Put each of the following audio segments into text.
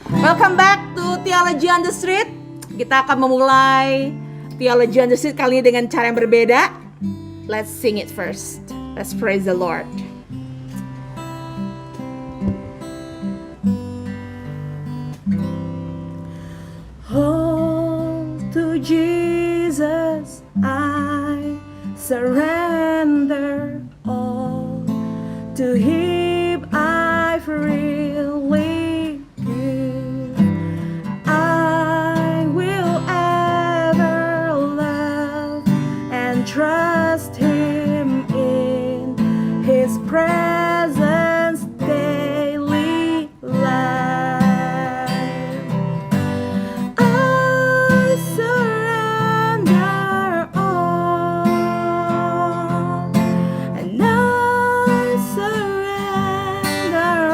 Welcome back to Theology on the Street. Kita akan memulai Theology on the Street kali ini dengan cara yang berbeda. Let's sing it first. Let's praise the Lord. Oh, to Jesus I surrender all. To Him I freely give. I will ever love and trust Him in His presence daily life. I surrender all, and I surrender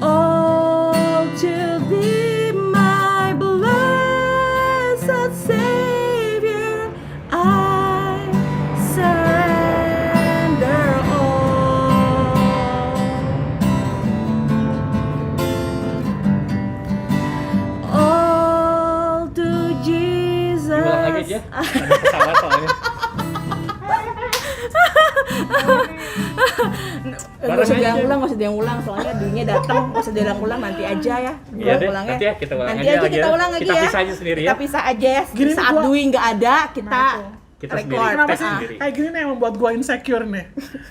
all to Thee, my blessed Savior. I surrender all to Jesus. Diulang lagi aja. Ada pesawat soalnya. Gak usah diulang, soalnya Dwi-nya datang. Gak usah diulang nanti aja ya. Iya deh, Ulangnya. nanti ya kita ulang Nanti aja aja lagi kita ya. ulang lagi Kita ya. pisah aja sendiri ya. Kita pisah aja ya. Gini Saat gua- Dwi nggak ada, kita Kita record. sendiri, Kenapa tes sih sendiri. kayak gini nih yang membuat gue insecure nih?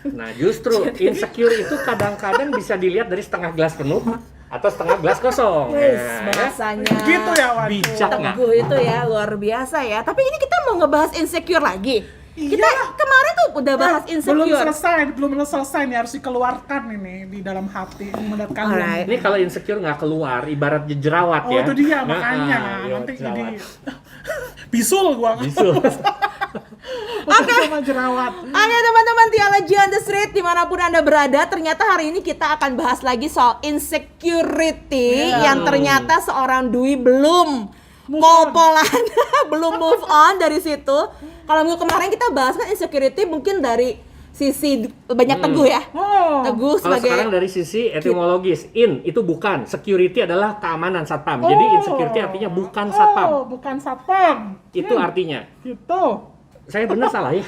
Nah justru insecure itu kadang-kadang bisa dilihat dari setengah gelas penuh atau setengah gelas kosong. Wis, Nah, ya. bahasanya Gitu ya, Wan? Bijak nggak? teguh itu ya, luar biasa ya. Tapi ini kita mau ngebahas insecure lagi. Kita kemarin tuh udah bahas Belum insecure. selesai nih, harus dikeluarkan ini di dalam hati menurut kalian. Alright. Ini kalau insecure nggak keluar, ibarat jerawat Oh ya. itu dia Nah, makanya iya, nanti jerawat. jadi bisul gua Bisul. Oke. Sama jerawat. Oke teman-teman Theology on the Street dimanapun Anda berada, ternyata hari ini kita akan bahas lagi soal insecurity yang ternyata seorang Dwi belum pol-polan, belum move on dari situ. Kalau minggu kemarin kita bahas kan insecurity mungkin dari sisi banyak Teguh ya. Oh. Teguh Kalau sebagai sekarang dari sisi etimologis, in itu bukan, security adalah keamanan satpam. Jadi insecurity artinya bukan satpam. Oh, bukan satpam. Itu artinya. Gitu. Saya benar salah ya?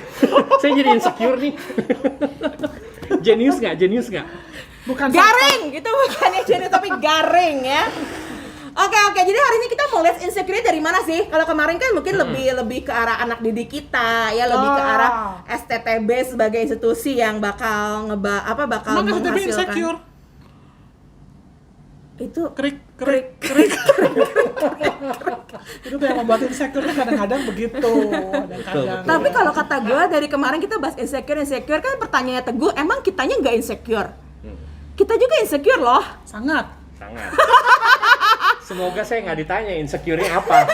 Saya jadi insecure nih. Jenius nggak? Bukan garing gitu, bukannya jadi tapi garing ya. Oke, jadi hari ini kita mau lihat insecurity dari mana sih? Kalau kemarin kan mungkin lebih ke arah anak didik kita, ya lebih ke arah STTB sebagai institusi yang bakal bakal Emang STB menghasilkan. insecure? Itu Krik. Itu tuh yang membuat insecure tuh kadang-kadang begitu. Kadang-kadang. tapi kalau kata gue dari kemarin kita bahas insecure kan pertanyaannya Teguh, emang kitanya nggak insecure? Kita juga insecure loh. Sangat. Semoga saya nggak ditanya insecure-nya apa.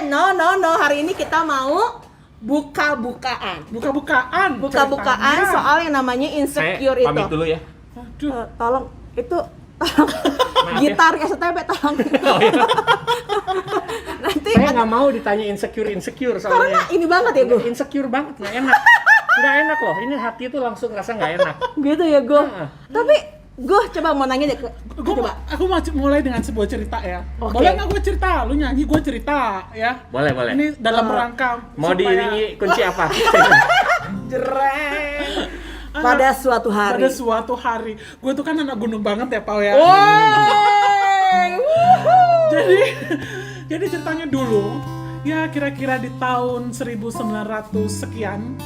No. Hari ini kita mau buka-bukaan Buka-bukaan ceritanya. soal yang namanya Saya insecure itu. pamit dulu ya. Aduh. Tolong itu Maaf ya. gitar STB tolong. Oh, iya. Nanti Saya nggak mau ditanya insecure karena soalnya. ini banget ya gue. Insecure banget, nggak enak. Nggak enak loh. Ini hati tuh langsung rasa nggak enak. Gitu ya gue. Heeh. Tapi gue coba mau nanya deh ke coba. Aku mau mulai dengan sebuah cerita ya. Oke. Boleh nggak gue cerita? Lu nyanyi, gue cerita ya. Boleh. Ini dalam rangka Mau supaya- diiringi kunci apa? Jreng. Pada suatu hari. Pada suatu hari. Gue tuh kan anak gunung banget ya, Pau ya. Woi. Jadi ceritanya dulu, ya kira-kira di tahun 1900 sekian,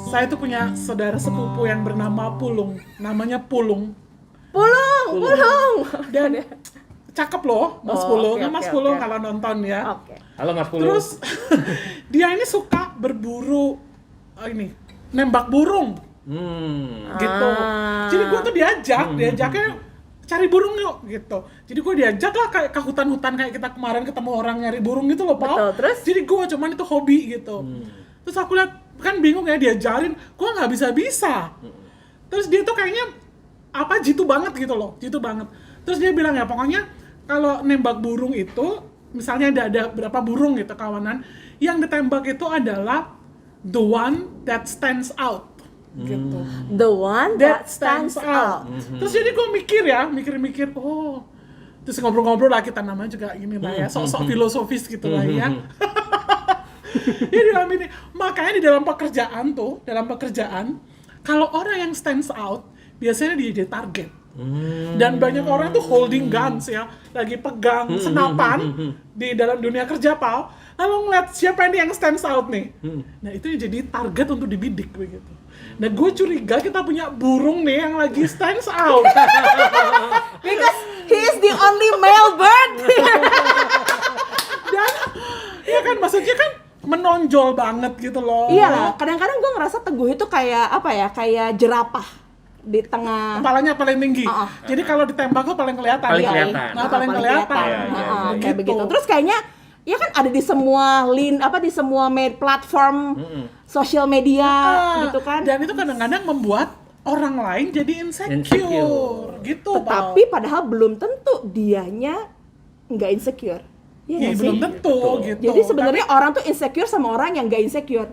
saya tuh punya saudara sepupu yang bernama Pulung. Namanya Pulung. Pulung. Dan cakep loh, Mas Oh, Pulung. oke, Kan Mas oke, Pulung oke. kalau nonton ya. Oke. Halo Mas Pulu. Terus dia ini suka berburu nembak burung gitu. Jadi gue tuh diajaknya cari burung yuk gitu. Jadi gue diajak lah kayak ke hutan-hutan kayak kita kemarin ketemu orang nyari burung gitu loh, Pau. Betul, terus? Jadi gue cuman itu hobi gitu. Terus aku lihat kan bingung ya, diajarin, gue nggak bisa. Terus dia tuh kayaknya jitu banget gitu loh, jitu banget. Terus dia bilang ya pokoknya kalau nembak burung itu misalnya ada berapa burung gitu kawanan, yang ditembak itu adalah the one that stands out. gitu. The one that stands out. Terus jadi gue mikir, oh, terus ngobrol-ngobrol lah, kita namanya juga ini lah ya, sok-sok filosofis gitu lah ya. Ya dalam ini, makanya di dalam pekerjaan, kalau orang yang stands out, biasanya dia jadi target. Dan banyak orang tuh holding guns ya, lagi pegang senapan di dalam dunia kerja, Pal. Lalu ngeliat siapa ini yang stands out nih. Nah itu yang jadi target untuk dibidik begitu. Nah gue curiga kita punya burung nih yang lagi stands out. Because he is the only male bird. Dan ya kan maksudnya kan menonjol banget gitu loh. Iya lah, kadang-kadang gue ngerasa Teguh itu kayak apa ya, kayak jerapah di tengah. Kepalanya paling tinggi. Jadi kalau ditembak tuh paling kelihatan. Paling ya. kelihatan. Nah, paling kelihatan. Kayak begitu. Terus kayaknya ya kan ada di semua di semua platform sosial media gitu kan. Dan itu kadang-kadang membuat orang lain jadi insecure. Gitu, Tapi padahal belum tentu dianya nggak insecure. Iya Ya, nggak sih? belum tentu gitu. Jadi sebenarnya orang tuh insecure sama orang yang nggak insecure.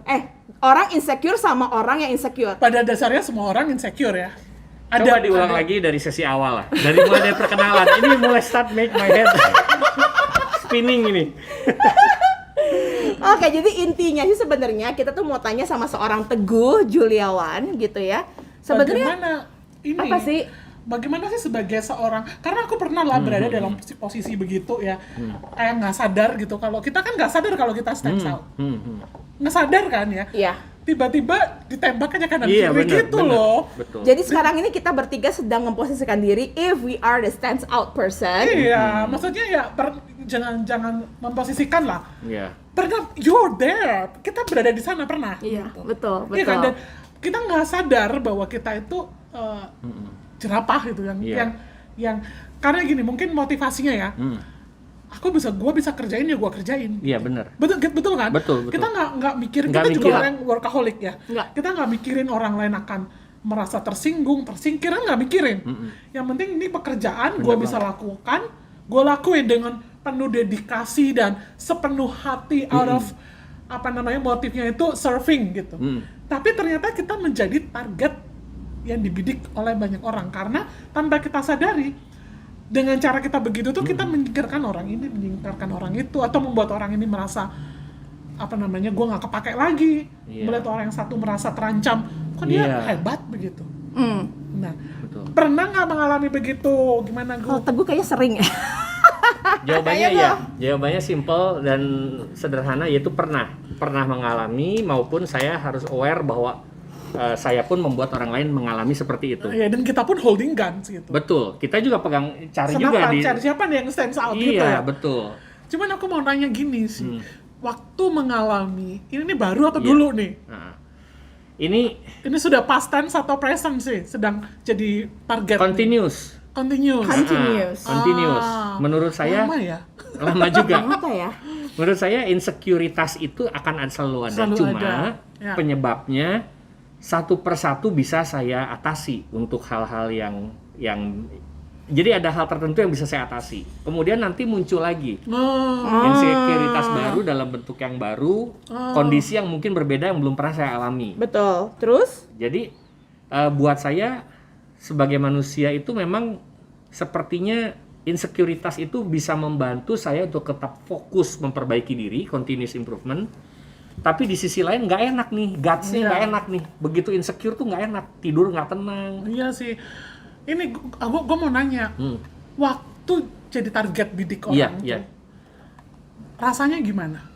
Orang insecure sama orang yang insecure. Pada dasarnya semua orang insecure ya. Coba diulang lagi dari sesi awal lah. Mulai dari perkenalan. Ini mulai start make my head spinning ini. Oke, jadi intinya sih sebenarnya kita tuh mau tanya sama seorang Teguh Juliawan gitu ya. Sebenarnya apa sih? Bagaimana sih sebagai seorang, karena aku pernah lah berada dalam posisi begitu ya, kayak nggak sadar gitu, kalau kita kan nggak sadar kalau kita stands out, nggak sadar kan ya, tiba-tiba ditembak aja kanan kiri gitu loh. Betul. Jadi sekarang ini kita bertiga sedang memposisikan diri if we are the stands out person. Iya, maksudnya ya jangan memposisikan lah. Iya. Pernah, you're there, kita berada di sana pernah. Iya, gitu. betul. Iya kan, dan kita nggak sadar bahwa kita itu jerapah gitu yang karena gini, mungkin motivasinya ya. Gua bisa kerjain ya gua kerjain. Iya benar. Betul kan? Betul. Kita nggak mikirin, Nggak kita juga mikir. orang yang workaholic ya. Nggak. Kita nggak mikirin orang lain akan merasa tersinggung, tersingkir, nggak mikirin. Yang penting ini pekerjaan gua bisa lakukan, gua lakuin dengan penuh dedikasi dan sepenuh hati out of motifnya itu serving gitu. Tapi ternyata kita menjadi target yang dibidik oleh banyak orang karena tanpa kita sadari dengan cara kita begitu tuh kita menyingkirkan orang ini, menyingkirkan orang itu, atau membuat orang ini merasa gue nggak kepake lagi. Melihat orang yang satu merasa terancam, kok dia hebat begitu. Nah, pernah nggak mengalami begitu? Gimana gue? Kalau Teguh kayaknya sering ya. Jawabannya jawabannya simple dan sederhana, yaitu pernah mengalami, maupun saya harus aware bahwa saya pun membuat orang lain mengalami seperti itu. Ya, dan kita pun holding guns gitu. Betul, kita juga cari siapa nih yang stands out iya, gitu ya. Betul. Cuman aku mau nanya gini sih, waktu mengalami ini baru atau dulu nih? Nah, ini sudah past tense atau present sih, sedang jadi target. continuous. Menurut saya lama ya. Lama juga. Apa ya? Menurut saya insekuritas itu akan selalu ada. Cuma penyebabnya satu persatu bisa saya atasi untuk hal-hal yang jadi ada hal tertentu yang bisa saya atasi. Kemudian nanti muncul lagi insekuritas baru dalam bentuk yang baru, kondisi yang mungkin berbeda yang belum pernah saya alami. Betul. Terus? Jadi buat saya sebagai manusia itu memang sepertinya insekuritas itu bisa membantu saya untuk tetap fokus memperbaiki diri, continuous improvement. Tapi di sisi lain nggak enak nih, guts-nya nggak enak nih. Begitu insecure tuh nggak enak, tidur nggak tenang. Iya sih. Ini gue mau nanya, waktu jadi target bidik orang tuh, rasanya gimana?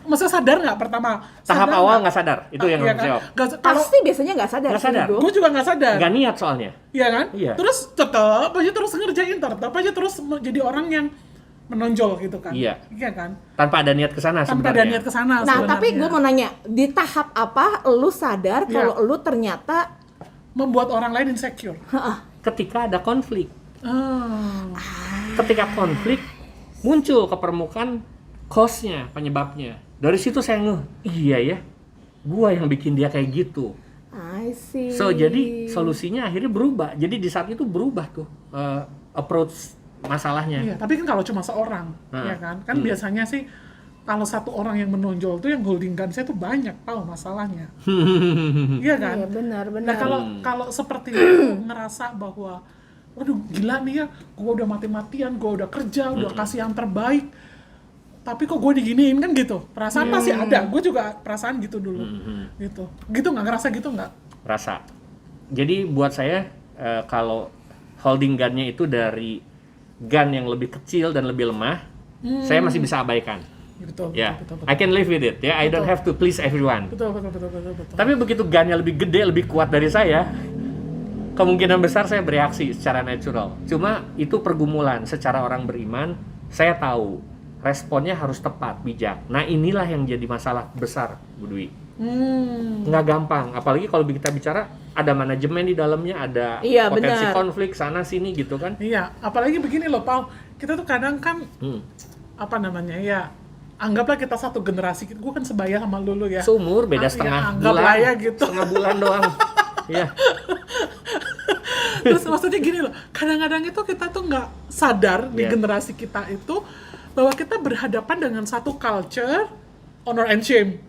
Maksudnya sadar nggak pertama? Tahap awal nggak sadar, itu yang harus jawab. Pasti biasanya nggak sadar. Nggak sadar. Gue juga nggak sadar. Nggak niat soalnya. Iya kan? Iya. Terus tetap aja terus ngerjain, tetap aja terus jadi orang yang menonjol gitu kan? Iya. Iya kan? Tanpa ada niat kesana sebenarnya. Tanpa ada niat kesana. Nah, tapi gue mau nanya, di tahap apa lu sadar kalau lu ternyata membuat orang lain insecure? Ketika ada konflik. Ketika konflik muncul ke permukaan cause-nya, penyebabnya. Dari situ saya iya ya, gua yang bikin dia kayak gitu. I see. So jadi solusinya akhirnya berubah. Jadi di saat itu berubah tuh approach masalahnya. Iya, tapi kan kalau cuma seorang, ya kan? Kan biasanya sih kalau satu orang yang menonjol tuh yang holding gun saya tuh banyak, tahu masalahnya. Iya kan? Iya, benar. Nah kalau seperti itu ngerasa bahwa waduh gila nih ya, gue udah mati-matian, gue udah kerja, udah kasih yang terbaik, tapi kok gue diginiin kan gitu. Perasaan pasti ada, gue juga perasaan gitu dulu. Gitu nggak ngerasa gitu nggak? Rasa. Jadi buat saya kalau holding gunnya itu dari gun yang lebih kecil dan lebih lemah, saya masih bisa abaikan. Betul, Ya, betul. I can live with it. Ya, I don't have to please everyone. Betul. Tapi begitu gunnya lebih gede, lebih kuat dari saya, kemungkinan besar saya bereaksi secara natural. Cuma itu pergumulan secara orang beriman. Saya tahu responnya harus tepat, bijak. Nah inilah yang jadi masalah besar, Bu Dwi. Nggak gampang, apalagi kalau kita bicara ada manajemen di dalamnya, ada potensi konflik sana sini gitu kan. Iya, apalagi begini loh, Pau. Kita tuh kadang kan apa namanya ya, anggaplah kita satu generasi, gue kan sebaya sama lu ya. Seumur beda setengah anggap bulan, lah ya gitu. setengah bulan doang. Iya. Terus maksudnya gini loh, kadang-kadang itu kita tuh nggak sadar di generasi kita itu bahwa kita berhadapan dengan satu culture honor and shame.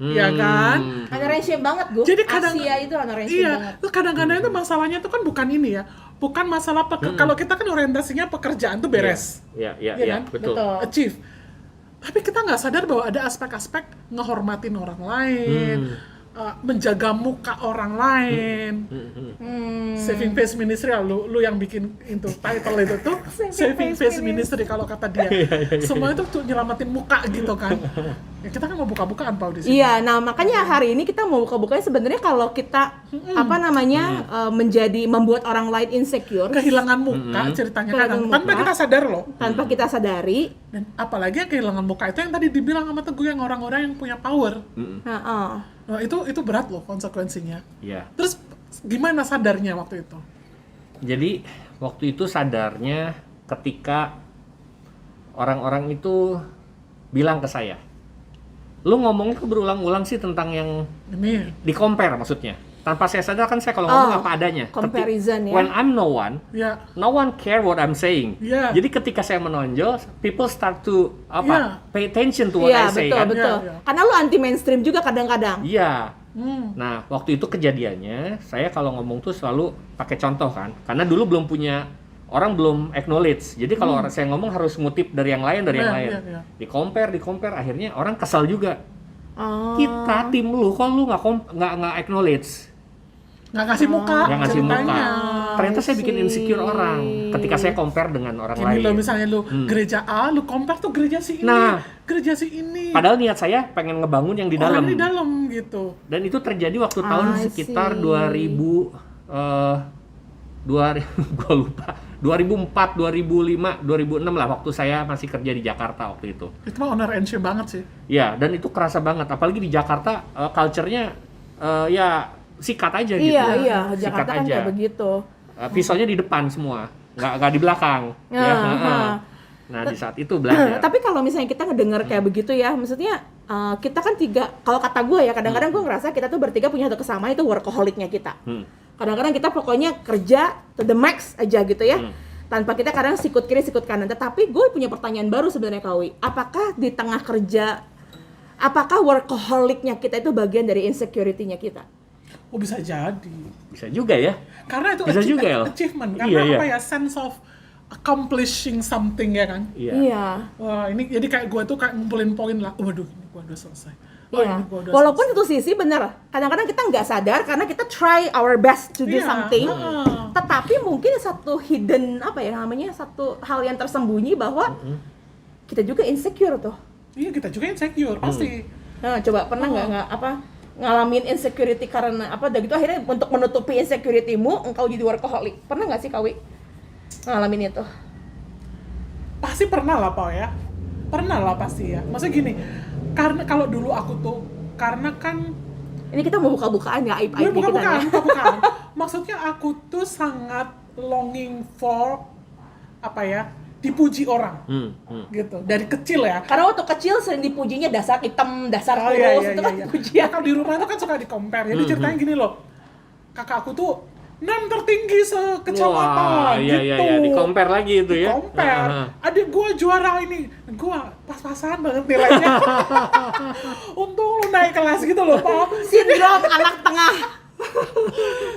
Iya kan? Honor and shame banget, gue. Jadi Asia itu honor and shame banget. Terus kadang-kadang itu masalahnya tuh kan bukan ini ya, bukan masalah kalau kita kan orientasinya pekerjaan tuh beres. Iya, kan? betul. Achieve. Tapi kita nggak sadar bahwa ada aspek-aspek ngehormatin orang lain, menjaga muka orang lain. Saving face ministry, lu yang bikin itu title itu tuh saving face ministry kalau kata dia. Semua itu tuh nyelamatin muka gitu kan. Ya, kita kan mau buka-bukaan Pau di sini. Iya, nah makanya hari ini kita mau buka-bukanya sebenarnya kalau kita menjadi membuat orang lain insecure, kehilangan muka ceritanya kadang tanpa kita sadar loh. Tanpa kita sadari. Dan apalagi yang kehilangan muka itu yang tadi dibilang sama Teguh, yang orang-orang yang punya power. Nah, itu berat loh konsekuensinya. Iya. Terus gimana sadarnya waktu itu? Jadi waktu itu sadarnya ketika orang-orang itu bilang ke saya, lu ngomongnya berulang-ulang sih tentang yang Ini di compare maksudnya. Tanpa saya sadar kan saya kalau ngomong apa adanya. Comparison ya. When I'm no one, ya. no one care what I'm saying. Yeah. Jadi ketika saya menonjol, people start to pay attention to what I say kan. Betul. Karena lu anti mainstream juga kadang-kadang. Iya. Nah, waktu itu kejadiannya, saya kalau ngomong tuh selalu pakai contoh kan. Karena dulu belum punya, orang belum acknowledge. Jadi kalau saya ngomong harus ngutip dari yang lain, Iya. Di compare, akhirnya orang kesal juga. Kita tim lu, kok lu nggak acknowledge? Nggak kasih muka. Yang ngasih muka. ceritanya. Ternyata saya bikin insecure orang ketika saya compare dengan orang Gini lain. lo misalnya lu gereja A, lu compare tuh gereja si ini, gereja si ini. Padahal niat saya pengen ngebangun yang di dalam. Orang di dalam gitu. Dan itu terjadi waktu tahun sekitar 2000 gue lupa. 2004, 2005, 2006 lah waktu saya masih kerja di Jakarta waktu itu. Itu mah honor and shame banget sih. Ya, dan itu kerasa banget. Apalagi di Jakarta culture-nya ya sikat aja gitu. Iya, Sikat Jakarta kan kayak begitu. Pisaunya di depan semua, nggak di belakang. Nah, di saat itu belajar. Tapi kalau misalnya kita ngedengar kayak begitu ya, maksudnya kita kan kalau kata gue ya, kadang-kadang gue ngerasa kita tuh bertiga punya satu kesamaan, itu workaholic-nya kita. Kadang-kadang kita pokoknya kerja to the max aja gitu ya. Tanpa kita kadang sikut kiri, sikut kanan. Tetapi gue punya pertanyaan baru sebenarnya Kawi. Apakah di tengah kerja, apakah workaholic-nya kita itu bagian dari insecurity-nya kita? Oh bisa jadi. Bisa juga ya. Karena itu Bisa juga, El. achievement. Karena apa ya, sense of accomplishing something ya kan. Iya. Wah ini jadi kayak gue tuh kayak ngumpulin poin lah. Waduh ini gue udah selesai. Iya. Walaupun itu sisi bener. Kadang-kadang kita nggak sadar karena kita try our best to do something. Tetapi mungkin satu hidden satu hal yang tersembunyi bahwa kita juga insecure tuh. Iya kita juga insecure pasti. Nah coba pernah nggak ngalamin insecurity karena dan gitu akhirnya untuk menutupi insecurity-mu engkau jadi workaholic. Pernah nggak sih Kawi ngalamin itu? Pasti pernah lah Pak ya. Pernah lah pasti ya. Maksudnya gini, karena kalau dulu aku tuh karena kan ini kita mau buka-bukaan ya aib-aib kita. Bukan. Maksudnya aku tuh sangat longing for dipuji orang. Gitu. Dari kecil ya. Karena waktu kecil sering dipujinya dasar hitam, dasar kurus, itu kan pujian. Kalau di rumah itu kan suka di-compare. Jadi ceritanya gini loh. Kakak aku tuh tertinggi sekecamatan Wah, iya, gitu. iya, di compare lagi itu ya. Compare. Adik gua juara ini, gua pas-pasan banget nilainya. Untung lu naik kelas gitu loh, Pak. Sindrom anak tengah.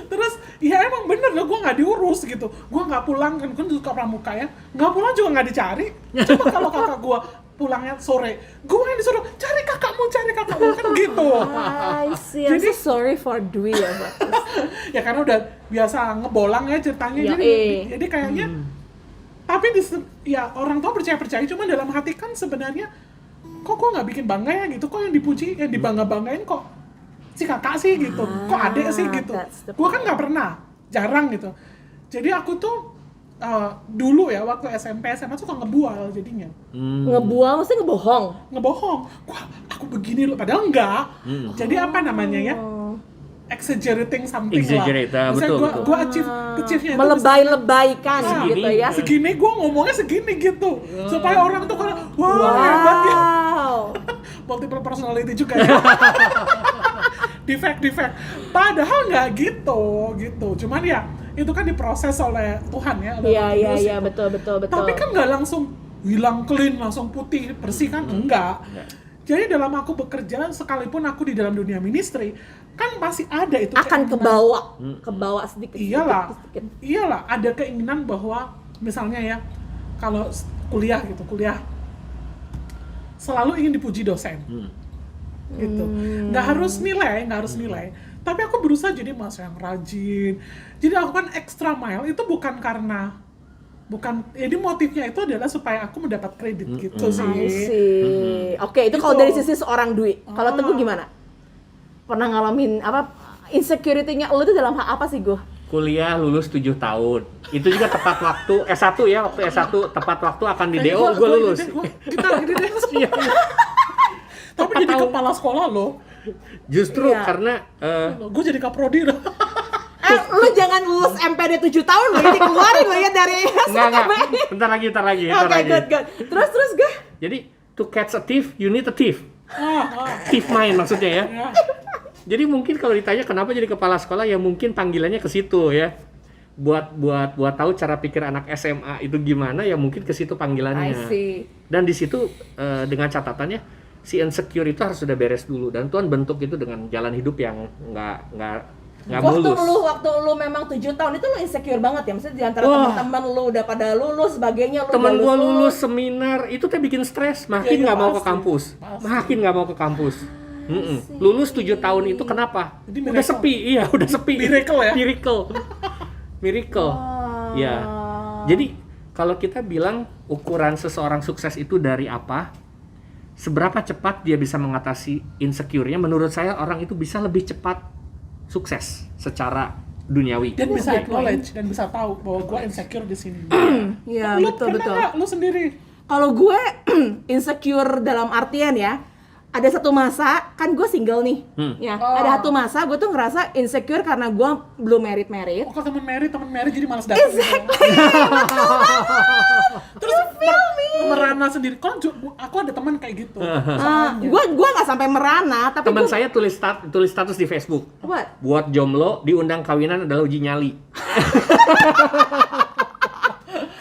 Terus ya emang bener loh, gue nggak diurus gitu, gue nggak pulang kan suka pramuka ya, nggak pulang juga nggak dicari. Coba kalau kakak gue pulangnya sore, gue yang disuruh cari kakakmu kan gitu. I see. I'm Jadi- so sorry for Dwi ya, Mbak. Ya karena udah biasa ngebolang ya ceritanya, Ya, jadi kayaknya. Tapi ya orang tua percaya, cuma dalam hati kan sebenarnya kok gue nggak bikin bangga ya gitu, kok yang dipuji, yang dibangga-banggain kok si kakak sih gitu, kok adek sih gitu. That's the Gue kan nggak pernah, jarang gitu. Jadi aku tuh dulu ya waktu SMP SMA suka ngebual jadinya, Ngebuang mesti ngebohong. ngebohong. Wah aku begini loh, padahal enggak. Jadi apa namanya ya? Exaggerating something Exaggerate, lah. Misalnya betul. gue achieve-nya itu Melebay-lebaykan Segini. gitu ya. segini, gue ngomongnya segini gitu, supaya orang tuh kan wah hebat ya. Wow. Multiple personality juga ya. defect. Padahal nggak gitu. Cuman ya itu kan diproses oleh Tuhan ya. oleh Roh Kudus Iya, gitu. betul. Tapi kan nggak langsung hilang clean, langsung putih bersih kan enggak. Jadi dalam aku bekerja, sekalipun aku di dalam dunia ministry, kan masih ada itu Akan keinginan. kebawa sedikit. Iyalah, ada keinginan bahwa misalnya ya, kalau kuliah selalu ingin dipuji dosen. Gitu. Nggak harus nilai. Tapi aku berusaha jadi mahasiswa yang rajin. Jadi aku kan extra mile itu jadi motifnya itu adalah supaya aku mendapat kredit gitu sih. I see. Oke, itu kalau Gitu. dari sisi seorang Dwi. Kalau Teguh gimana? Pernah ngalamin apa insecurity-nya lu itu dalam hal apa sih, Gue? Kuliah lulus 7 tahun. Itu juga tepat waktu S1 ya, waktu S1 tepat waktu akan di DO gue lulus. Kita lagi di DO. Iya. Tapi Tepat jadi tahun. kepala sekolah loh. Justru Iya. karena Gue jadi kaprodi loh. Lu jangan lulus MPD 7 tahun lo ya, dikeluarin lo ya dari enggak. Bentar lagi. Oke, good. Terus Gue? Jadi to catch a thief, you need a thief. Ah. Thief mind maksudnya ya. Ya. Jadi mungkin kalau ditanya kenapa jadi kepala sekolah, ya mungkin panggilannya ke situ ya. Buat tahu cara pikir anak SMA itu gimana, ya mungkin ke situ panggilannya. I see. Dan di situ dengan catatannya si insecure itu harus sudah beres dulu, dan Tuhan bentuk itu dengan jalan hidup yang nggak mulus. Waktu lu memang 7 tahun itu lu insecure banget ya, maksudnya di antara Wah. teman-teman lu udah pada lulus sebagainya, lu Temen udah gua lulus seminar itu teh bikin stres, makin Iya, nggak mau ke pasti. kampus, makin nggak mau ke kampus. Lulus 7 tahun itu kenapa? Jadi Udah miracle. sepi, iya udah sepi. Miracle ya? Miracle. Ya. Jadi kalau kita bilang ukuran seseorang sukses itu dari apa? Seberapa cepat dia bisa mengatasi insecure-nya? Menurut saya orang itu bisa lebih cepat sukses secara duniawi. Dan bisa acknowledge dan bisa tahu bahwa gue insecure di sini. Iya, Lu betul. pernah nggak? Lu sendiri? Kalau gue insecure dalam artian ya, ada satu masa kan gue single nih, ya. Ada satu masa gue tuh ngerasa insecure karena gue belum married. Oh, kalau temen Mary jadi malas datang. Exactly. Terus merana sendiri. Kalau aku ada teman kayak gitu. Gue nggak sampai merana, tapi Teman saya tulis status di Facebook. What? Buat jomblo diundang kawinan adalah uji nyali.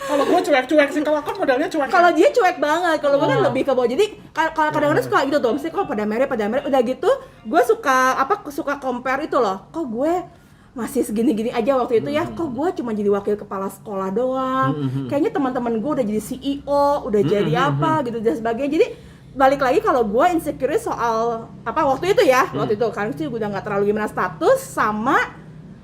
Kalau gue cuek-cuek sih, kalau aku modalnya cuek. Kalau dia cuek banget, kalau gue kan lebih ke bawah. Jadi kalau kadang-kadang suka gitu tuh, misalnya kalau pada married, udah gitu, gue suka compare itu loh. Kok gue masih segini-gini aja waktu itu ya, kok gue cuma jadi wakil kepala sekolah doang. Kayaknya teman-teman gue udah jadi CEO, udah jadi apa gitu dan sebagainya. Jadi balik lagi kalau gue insecure soal apa waktu itu ya, waktu itu kan sih udah nggak terlalu gimana status sama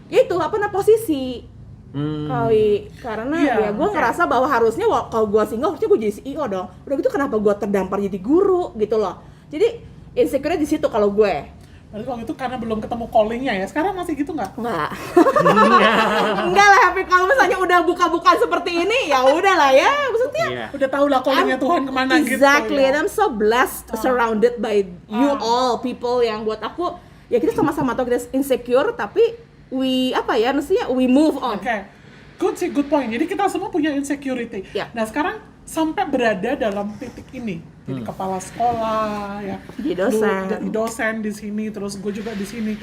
ya itu posisi. Kali karena ya gue ngerasa bahwa harusnya kalau gue single harusnya gue jadi CEO dong. Udah gitu kenapa gue terdampar jadi guru gitu loh. Jadi insecure di situ kalau gue. Berarti waktu itu karena belum ketemu callingnya ya. Sekarang masih gitu nggak? Enggak. Enggak lah, tapi kalau misalnya udah buka-bukaan seperti ini ya udah lah ya. Maksudnya Udah tahu lah callingnya Tuhan kemana gitu. exactly, Ya. and I'm so blessed surrounded by you all people yang buat aku ya kita sama-sama tahu kita insecure tapi we move on. Oke. Good point. Jadi kita semua punya insecurity. Ya. Nah sekarang sampai berada dalam titik ini, jadi kepala sekolah, ya, Jadi dosen. jadi dosen di sini, terus gue juga di sini.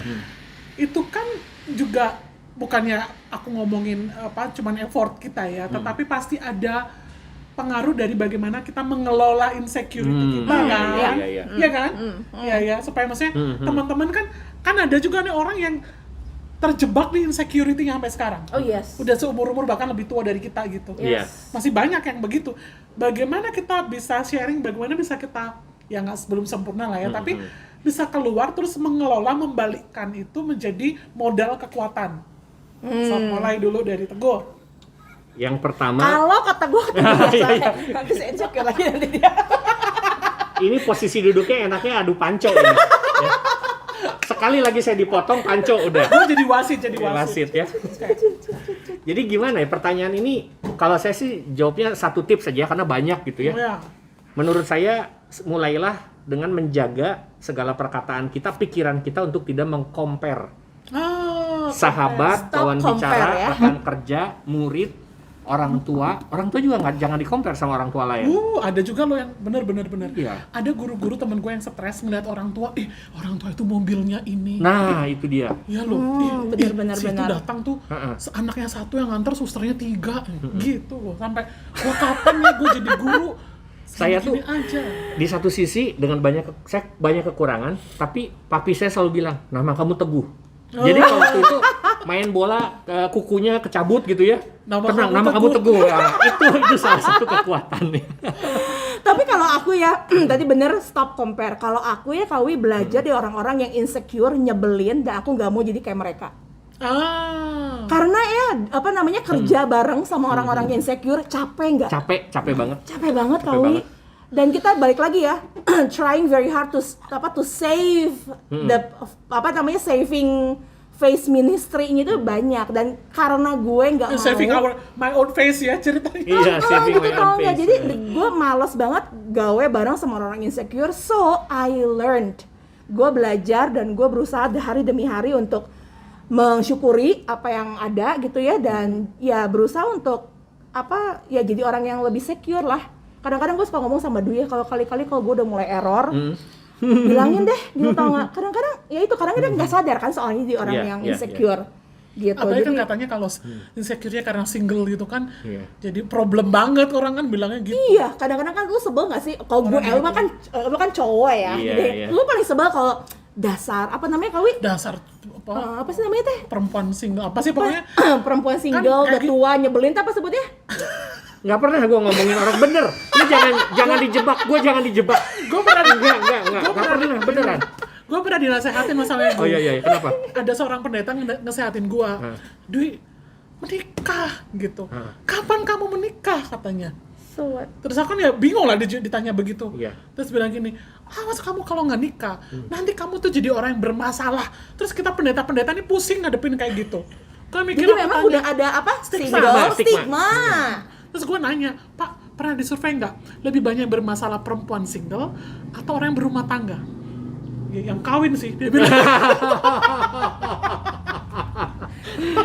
Itu kan juga bukannya aku ngomongin cuman effort kita ya, tetapi pasti ada pengaruh dari bagaimana kita mengelola insecurity kita kan, iya kan, ya supaya maksudnya teman-teman kan ada juga nih orang yang terjebak di insecurity sampai sekarang. Oh yes. Udah seumur-umur bahkan lebih tua dari kita gitu. Yes. Masih banyak yang begitu. Bagaimana kita bisa sharing, bagaimana bisa kita ya nggak belum sempurna lah ya, tapi bisa keluar terus mengelola, membalikkan itu menjadi modal kekuatan. So, mulai dulu dari Teguh. Yang pertama, Kalau kata gue nggak bisa insecure lagi nanti dia. ini posisi duduknya enaknya adu panco ini. Ya. Sekali lagi saya dipotong, panco udah. Gue jadi wasit Ya. Jadi gimana ya pertanyaan ini? Kalau saya sih jawabnya satu tips saja karena banyak gitu ya. Ya. Menurut saya mulailah dengan menjaga segala perkataan kita, pikiran kita untuk tidak mengcompare sahabat, Stop kawan compare, bicara, ya. rekan kerja, murid, orang tua juga jangan di-compare sama orang tua lain. Ada juga loh yang bener. Iya. Ada guru-guru temen gue yang stres melihat orang tua itu mobilnya ini. Nah, itu dia. Ya loh, bener. si itu datang tuh, anaknya 1 yang nganter, susternya 3, gitu loh. Sampai gua kapan ya gue jadi guru? Saya tuh aja. di satu sisi dengan saya banyak kekurangan, tapi papi saya selalu bilang, nama kamu Teguh. Jadi kalau waktu itu main bola kukunya kecabut gitu ya, tenang, nama kamu Teguh. Nah, itu salah satu kekuatannya. Tapi kalau aku ya, tadi bener stop compare. Kalau aku ya Kawi belajar dari orang-orang yang insecure, nyebelin, dan aku nggak mau jadi kayak mereka. Karena ya kerja bareng sama orang-orang yang insecure capek nggak? Capek banget. Capek banget Kawi. Dan kita balik lagi ya, trying very hard to save saving face ministry-nya itu banyak, dan karena gue nggak mau saving my own face ya ceritanya. Iya, saving my own face. Jadi gue males banget gawe bareng sama orang insecure, so I learned. Gue belajar dan gue berusaha hari demi hari untuk mensyukuri apa yang ada gitu ya, dan ya berusaha untuk jadi orang yang lebih secure lah. Kadang-kadang gue suka ngomong sama Dwi ya, kalau kali-kali kalau gue udah mulai error, bilangin deh gitu, tau nggak? Kadang-kadang ya itu, kadang dia nggak sadar kan soalnya dia orang yang insecure. Gitu. Apalagi jadi, kan katanya kalau insecure-nya karena single gitu kan, jadi problem banget orang kan bilangnya gitu. Iya, kadang-kadang kan lu sebel nggak sih? Kalau gue, lu kan cowok ya, jadi lu paling sebel kalau dasar Dasar apa sih namanya teh? Perempuan single apa sih pokoknya? Perempuan single, udah tua, nyebelin, apa sebutnya? Nggak pernah gue ngomongin orang bener. Lu jangan dijebak, gue jangan dijebak. Gue pernah nggak pernah beneran. Gue pernah dinasehatin masalahnya. Oh iya, kenapa? Ada seorang pendeta ngesehatin gue, Dwi, menikah gitu. Kapan kamu menikah katanya? So what? Terus aku kan ya bingung lah ditanya begitu. Iya. Terus bilang gini, awas kamu kalau nggak nikah, nanti kamu tuh jadi orang yang bermasalah. Terus kita pendeta-pendeta ini pusing ngadepin kayak gitu. Jadi memang udah ada stigma. Terus gue nanya, Pak, pernah disurvei nggak? Lebih banyak bermasalah perempuan single atau orang yang berumah tangga? Ya, yang kawin sih, dia bilang.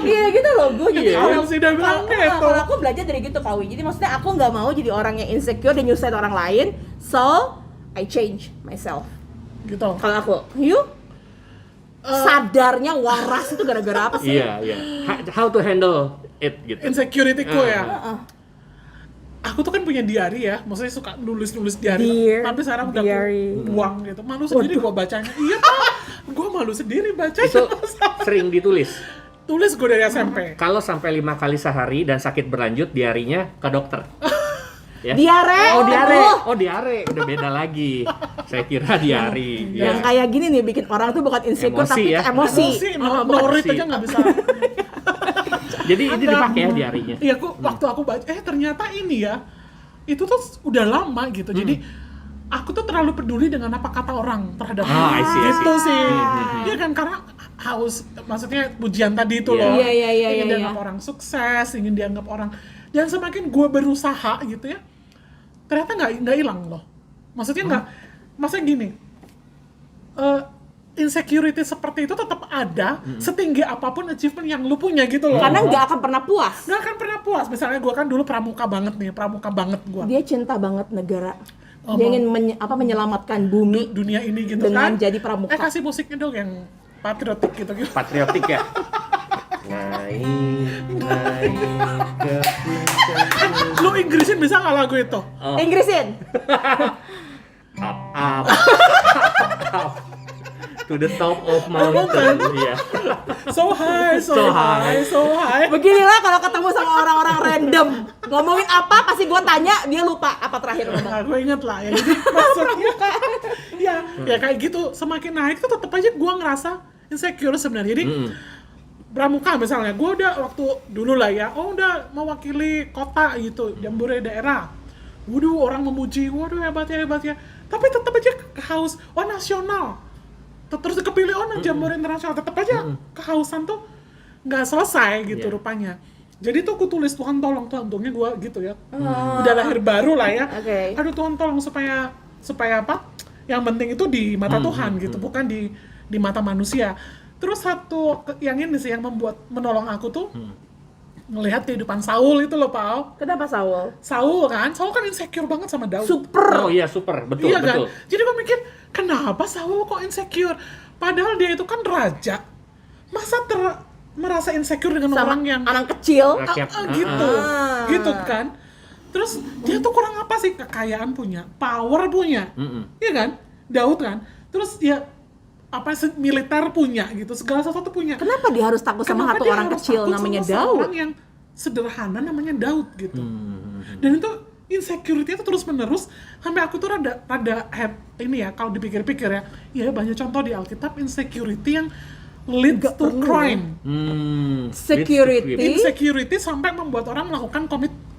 Iya gitu loh, gue jadi orang sih dia bilang gitu. Kalau aku belajar dari gitu Kawi, jadi maksudnya aku nggak mau jadi orang yang insecure dan nyusahin orang lain, so I change myself. Gitu. Kalau aku, you sadarnya waras itu gara-gara apa sih? Iya. How to handle it gitu. Insecurity-ku ya. Aku tuh kan punya diary ya, maksudnya suka nulis-nulis diary. Tapi sekarang udah buang gitu. Malu sendiri gua bacanya. Iya Pak, gua malu sendiri bacanya. Itu sering ditulis. Tulis gue dari SMP. Kalau sampai 5 kali sehari dan sakit berlanjut, diarinya ke dokter. Ya? Diare. Diare. Udah beda lagi. Saya kira diari. Yang kayak gini nih bikin orang tuh bukan insecure tapi ya. emosi. Norit aja nggak bisa. Jadi ini dipakai ya diarinya. Iya, waktu aku baca, ternyata ini ya, itu tuh udah lama gitu. Jadi aku tuh terlalu peduli dengan apa kata orang terhadap gitu sih. Iya kan, karena haus, maksudnya pujian tadi itu loh. Ingin dianggap orang sukses, ingin dianggap orang. Dan semakin gue berusaha gitu ya, ternyata nggak hilang loh. Maksudnya maksudnya gini, insecurity seperti itu tetap ada setinggi apapun achievement yang lu punya gitu loh. Karena nggak akan pernah puas. Nggak akan pernah puas. Misalnya gue kan dulu pramuka banget gue. Dia cinta banget negara. Dia ingin menyelamatkan bumi dunia ini gitu dengan kan. jadi pramuka. Kasih musiknya dong yang patriotik gitu. Patriotik ya. naik ke puncak. Lu Inggrisin bisa nggak lagu itu? Oh. Inggrisin. Up, up, to the top of mountain. Iya. So high, so, So high, high. so high. Beginilah kalau ketemu sama orang-orang random. Ngomongin apa pasti gue tanya, dia lupa apa terakhir ngomong. Nah, gue inget lah ya. Jadi maksudnya ya kayak gitu. Semakin naik tuh tetap aja gue ngerasa insecure sebenarnya. Jadi Pramuka misalnya, gue udah waktu dulu lah ya, udah mewakili kota gitu, jambore daerah. Waduh, orang memuji, waduh hebat ya. Tapi tetap aja haus, nasional. Terus kepilih jambore internasional, tetap aja kehausan tuh nggak selesai gitu rupanya. Jadi tuh aku tulis Tuhan tolong, untungnya gue gitu ya. Udah lahir baru lah ya. Oke. Aduh Tuhan tolong supaya apa? Yang penting itu di mata Tuhan gitu, bukan di mata manusia. Terus satu yang ini sih yang menolong aku tuh ngelihat kehidupan Saul itu loh, Pau. Kenapa Saul? Saul kan insecure banget sama Daud. Super. Oh iya, super, betul, Iya kan? betul. Jadi gue mikir, kenapa Saul kok insecure? Padahal dia itu kan raja. Masa merasa insecure dengan Sama orang yang anak kecil. Rakyat. gitu. Ah. Gitu kan? Terus dia tuh kurang apa sih? Kekayaan punya, power punya. Iya kan? Daud kan? Terus dia militer punya gitu, segala sesuatu punya. Kenapa dia harus takut sama Kenapa satu dia orang harus kecil takut namanya sama Daud? seorang yang sederhana namanya Daud gitu. Dan itu insecurity itu terus menerus sampai aku tuh rada ini ya kalau dipikir-pikir ya banyak contoh di Alkitab insecurity yang leads to crime. Security. Insecurity sampai membuat orang melakukan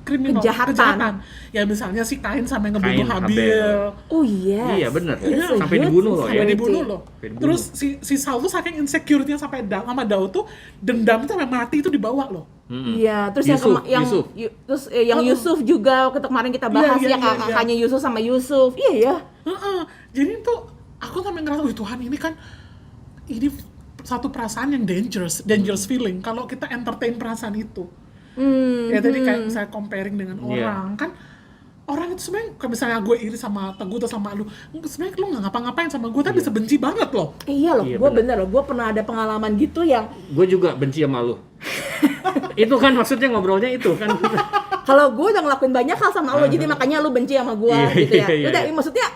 kejahatan. Ya misalnya si Kain sampai ngebunuh Kain, Habil. Oh yes. Iya, bener. It's a Sampai huge dibunuh loh ya. Sampai insecurity. dibunuh loh. Sampai dibunuh. Terus si Saul tuh saking insecurity sampai sama Daud tuh dendam tuh sampai mati itu dibawa loh. Iya, terus Yusuf, Yusuf. Terus Yusuf juga waktu kemarin kita bahas Iya, ya iya, kakaknya Yusuf sama Yusuf. Iya ya. Jadi tuh aku sampai ngerasa, wih Tuhan ini kan ini satu perasaan yang dangerous feeling kalau kita entertain perasaan itu. Ya tadi kayak misalnya comparing dengan orang kan orang itu sebenarnya kalau misalnya gue iri sama Teguh atau sama lu, sebenarnya lu nggak ngapa-ngapain sama gue tapi bisa benci banget loh. Iya loh, Iya, gue bener loh, gue pernah ada pengalaman gitu yang Gue juga benci sama lu. Itu kan maksudnya ngobrolnya itu kan. kalau gue udah ngelakuin banyak hal sama lo, jadi makanya lo benci sama gue Iya, gitu ya. iya, Udah, iya. maksudnya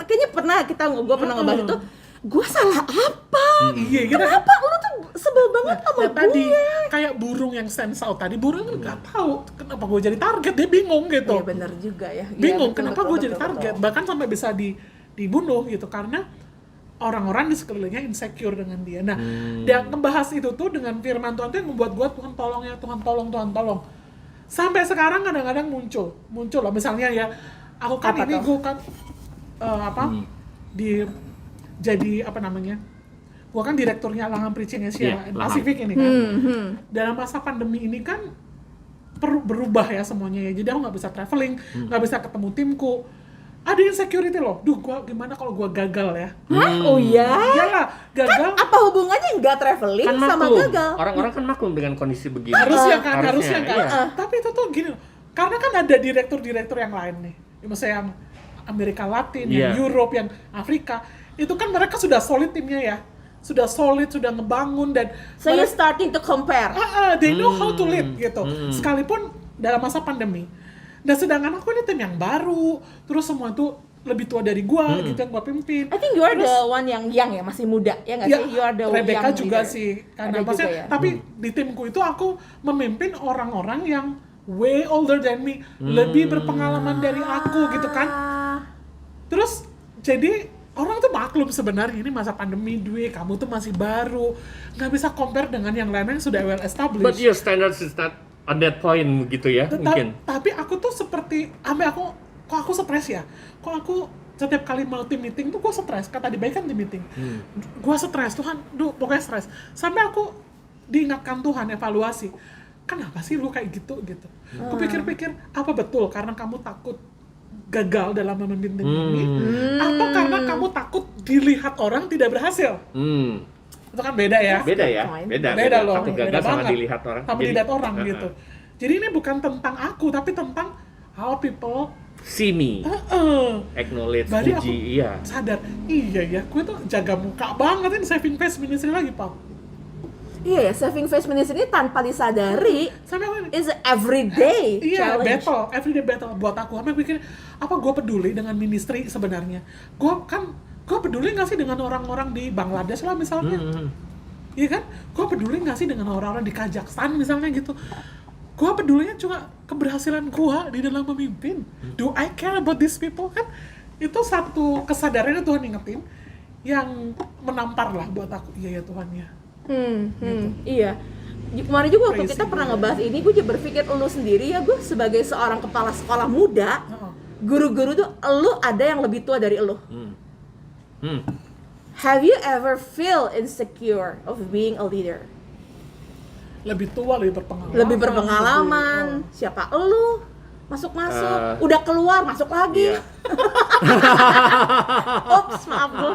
kayaknya pernah gue pernah ngebahas itu, gue salah apa? Iya gitu. Kenapa lo tuh sebel banget sama Nah, tadi gue? kayak burung yang stands out tadi, burung kan nggak tahu kenapa gue jadi target, dia bingung gitu. Iya bener juga ya. Iya, Bingung betul, kenapa betul, gue betul, jadi betul. target, bahkan sampai bisa dibunuh gitu karena orang-orang di sekelilingnya insecure dengan dia. Nah, dia ngebahas itu tuh dengan firman Tuhan tuh yang membuat gue Tuhan tolong ya, Tuhan tolong. Sampai sekarang kadang-kadang muncul lah misalnya ya, aku kan Apa ini tuh? gue kan jadi apa namanya? Gua kan direkturnya Langham Preaching Asia Iya, Pasifik ini kan. Dalam masa pandemi ini kan berubah ya semuanya ya. Jadi aku nggak bisa traveling, nggak bisa ketemu timku. Ada insecurity loh. Duh, gua gimana kalau gua gagal ya? Hah? Oh iya? Iyalah, gagal. Apa hubungannya nggak traveling Kan sama maklum. gagal? Orang-orang kan maklum dengan kondisi begini. Harusnya kan. iya. Tapi itu tuh gini loh. Karena kan ada direktur-direktur yang lain nih. Misalnya yang Amerika Latin, yang Iya. Europe, yang Afrika. Itu kan mereka sudah solid timnya ya. Sudah solid, sudah ngebangun dan So you're starting to compare. they know how to lead gitu. Sekalipun dalam masa pandemi. Dan sedangkan aku ini tim yang baru, terus semua tuh lebih tua dari gua gitu yang gua pimpin. I think you are the one yang young ya, masih muda ya nggak Ya, sih? You are the Rebecca young juga leader. sih. Karena Ada maksudnya, juga ya? tapi di timku itu aku memimpin orang-orang yang way older than me, lebih berpengalaman dari aku gitu kan. Terus jadi orang tuh maklum sebenarnya ini masa pandemi, kamu tuh masih baru, nggak bisa compare dengan yang lain yang sudah well established. But your standards is not on that point gitu ya, mungkin. Tapi aku tuh seperti, kok aku stres ya? Kok aku setiap kali mau tim meeting tuh gue stres, kata di baik kan tim meeting. Gue stres, Tuhan, pokoknya stres. Sampai aku diingatkan Tuhan, evaluasi. Kenapa sih lu kayak gitu? Aku pikir-pikir, apa betul karena kamu takut gagal dalam memimpin tim ini? Atau karena kamu takut dilihat orang tidak berhasil? Itu kan beda ya? Beda ya, Beda loh, Satu beda gagal sama banget. dilihat orang. Sama dilihat orang gitu. Jadi ini bukan tentang aku, tapi tentang how people See me, acknowledge, Berarti aku puji, iya. sadar, iya ya, gue tuh jaga muka banget ini saving face ministry lagi, Pak. Iya ya, saving face ministry ini tanpa disadari Sampai aku ini, is everyday iya, challenge. battle, everyday battle buat aku. Sampai pikir, apa gue peduli dengan ministry sebenarnya? Gue peduli nggak sih dengan orang-orang di Bangladesh lah misalnya? Iya kan? Gue peduli nggak sih dengan orang-orang di Kazakhstan misalnya gitu? Gue pedulinya cuma keberhasilan gue di dalam memimpin. Do I care about these people? Kan itu satu kesadaran yang Tuhan ingetin yang menampar lah buat aku. Iya ya Tuhan ya. Iya. Kemarin juga waktu Praise kita you, pernah Lord. ngebahas ini, gue juga berpikir lu sendiri ya, gue sebagai seorang kepala sekolah muda, guru-guru tuh lu ada yang lebih tua dari lu. Have you ever feel insecure of being a leader? Lebih tua, lebih berpengalaman. Lebih berpengalaman, siapa lu? Masuk-masuk, udah keluar, masuk lagi. Iya. Ops, maaf gue.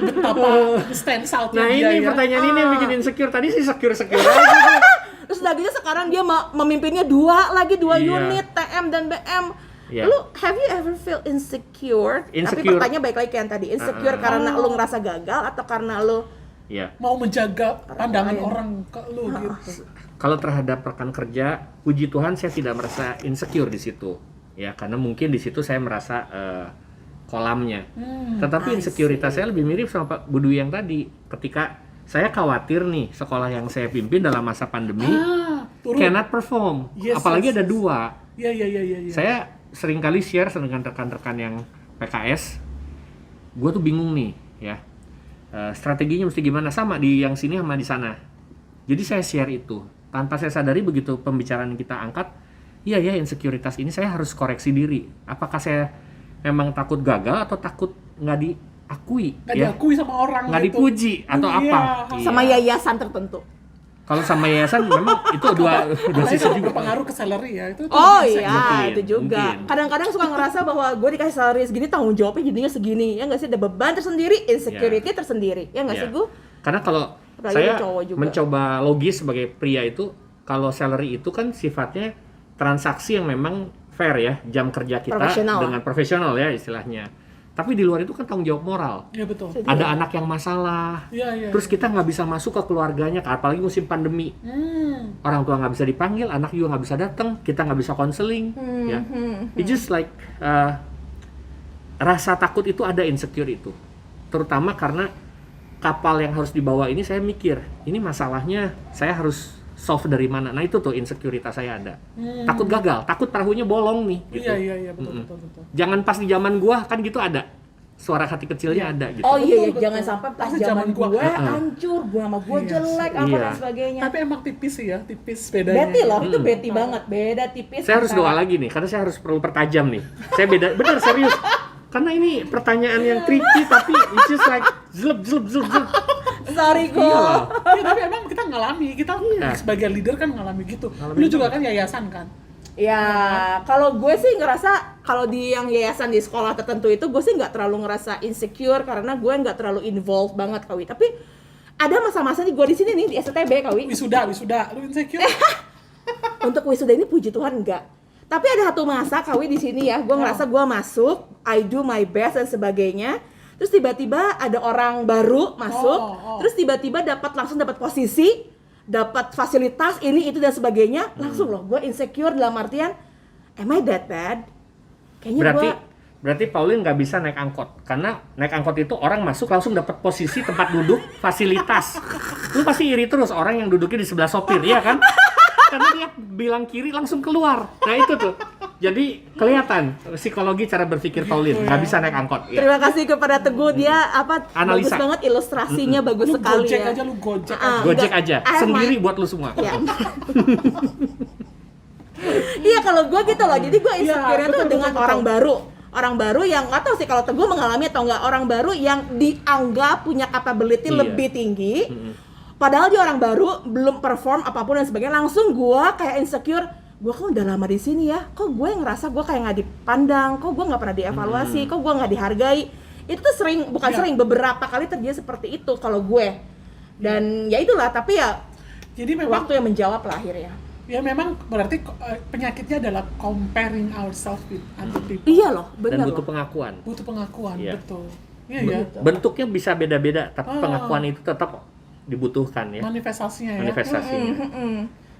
Betapa stand out Nah dia ini ya. pertanyaan ini yang bikin insecure. Tadi sih secure aja. Terus udah gitu sekarang dia memimpinnya dua Iya. unit, TM dan BM. Iya. Lu have you ever feel insecure? Tapi Insecure. pertanyaan baik lagi kayak yang tadi, insecure karena lu ngerasa gagal atau karena lu Iya. Mau menjaga pandangan lain. orang ke lu gitu. Kalau terhadap rekan kerja, puji Tuhan saya tidak merasa insecure di situ. Ya, karena mungkin di situ saya merasa kolamnya. Tetapi insekuritas saya lebih mirip sama Pak Budu yang tadi. Ketika saya khawatir nih sekolah yang saya pimpin dalam masa pandemi Turun. cannot perform. Yes, Apalagi yes, ada yes. 2. Iya. Saya sering kali share dengan rekan-rekan yang PKS. Gue tuh bingung nih, ya. Strateginya mesti gimana, sama di yang sini sama di sana. Jadi saya share itu. Tanpa saya sadari begitu pembicaraan kita angkat, iya ya insekuritas ini saya harus koreksi diri. Apakah saya memang takut gagal atau takut nggak diakui? Nggak Ya? diakui sama orang Nggak gitu. dipuji atau Iya. apa? sama Iya. yayasan tertentu? Kalau sama yayasan memang itu dua Apalagi sisi kalau juga. berpengaruh ke salary ya itu. Oh bisa. iya, Mungkin, itu juga. mungkin. Kadang-kadang suka ngerasa bahwa gue dikasih salary segini, tanggung jawabnya jadinya segini. Ya nggak sih, ada beban tersendiri, insecurity tersendiri. Ya nggak Iya. sih gue? Karena kalau Apalagi saya cowok juga. mencoba logis sebagai pria itu, kalau salary itu kan sifatnya transaksi yang memang fair ya, jam kerja kita Profesional. dengan profesional ya istilahnya. Tapi di luar itu kan tanggung jawab moral. Iya betul. Ada anak yang masalah, Iya. terus kita nggak bisa masuk ke keluarganya, apalagi musim pandemi. Orang tua nggak bisa dipanggil, anak juga nggak bisa datang, kita nggak bisa konseling. Ya, it's just like rasa takut itu ada, insecure itu, terutama karena kapal yang harus dibawa ini saya mikir, ini masalahnya saya harus solve dari mana. Nah itu tuh insekuritas saya ada. Takut gagal, takut perahunya bolong nih. Gitu. Iya betul. Jangan pas di zaman gua kan gitu ada. Suara hati kecilnya ada gitu. Oh iya, Betul. jangan sampai pas Pas zaman zaman gua. gue hancur, gue sama gue Iya jelek, sih. apa Iya. dan sebagainya. Tapi emang tipis sih ya, tipis bedanya. Betty loh, itu Betty banget, beda tipis. Saya harus antara- doa lagi nih, karena saya harus perlu pertajam nih. Saya beda, bener serius. Karena ini pertanyaan yang tricky tapi it's just like zlep. Sorry gue. Iya lah. Iya, tapi emang kita ngalami, kita Iya. sebagai leader kan ngalami gitu. Ngalami Lu banget. juga kan yayasan kan? Ya, kalau gue sih ngerasa kalau di yang yayasan di sekolah tertentu itu gue sih nggak terlalu ngerasa insecure karena gue nggak terlalu involved banget Kawi. Tapi ada masa-masa nih gue di sini nih di STB Kawi. Wisuda, lu insecure? Untuk wisuda ini puji Tuhan enggak. Tapi ada satu masa Kawi di sini ya, gue ngerasa gue masuk, I do my best dan sebagainya. Terus tiba-tiba ada orang baru masuk, terus tiba-tiba langsung dapat posisi, dapat fasilitas ini itu dan sebagainya, langsung loh gue insecure dalam artian, am I that bad? Kayaknya Berarti Pauline nggak bisa naik angkot, karena naik angkot itu orang masuk langsung dapat posisi tempat duduk, fasilitas. Lu pasti iri terus orang yang duduknya di sebelah sopir, ya kan? Karena dia bilang kiri langsung keluar. Nah itu tuh. Jadi kelihatan psikologi cara berpikir Pauline, nggak bisa naik angkot. Ya. terima kasih kepada Teguh, dia Analisa. bagus banget ilustrasinya, bagus Lu sekali gojek ya. aja, lu gojek Ah, aja. Gojek enggak. aja, I have sendiri my- buat lu semua. Ya. Iya kalau gue gitu loh, jadi gue insecure-nya tuh betul, dengan betul. orang baru yang nggak tahu sih kalau Teguh mengalami atau enggak, orang baru yang dianggap punya capability Iya. lebih tinggi, padahal dia orang baru belum perform apapun dan sebagainya, langsung gue kayak insecure. Gue kan udah lama di sini ya, kok gue ngerasa gue kayak nggak dipandang, kok gue nggak pernah dievaluasi, kok gue nggak dihargai. Itu tuh sering, bukan Iya. sering, beberapa kali terjadi seperti itu kalau gue. Dan ya itulah, tapi ya Jadi memang waktu yang menjawab lah akhirnya. ya memang berarti penyakitnya adalah comparing ourselves with other people. Iya loh, Dan benar butuh loh. Butuh pengakuan, Iya. betul. Iya ya. Bentuknya bisa beda-beda, tapi pengakuan itu tetap dibutuhkan ya. Manifestasinya ya. Manifestasinya.